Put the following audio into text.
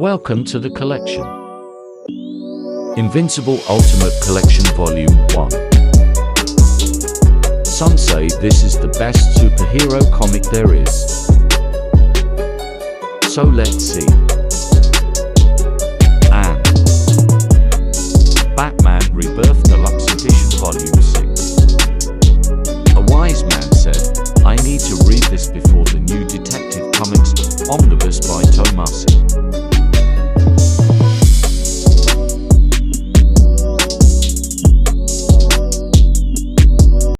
Welcome to the collection. Invincible Ultimate Collection Volume 1. Some say this is the best superhero comic there is. So let's see. And Batman Rebirth Deluxe Edition Volume 6. A wise man said, I need to read this before the new Detective Comics Omnibus by Tomasi.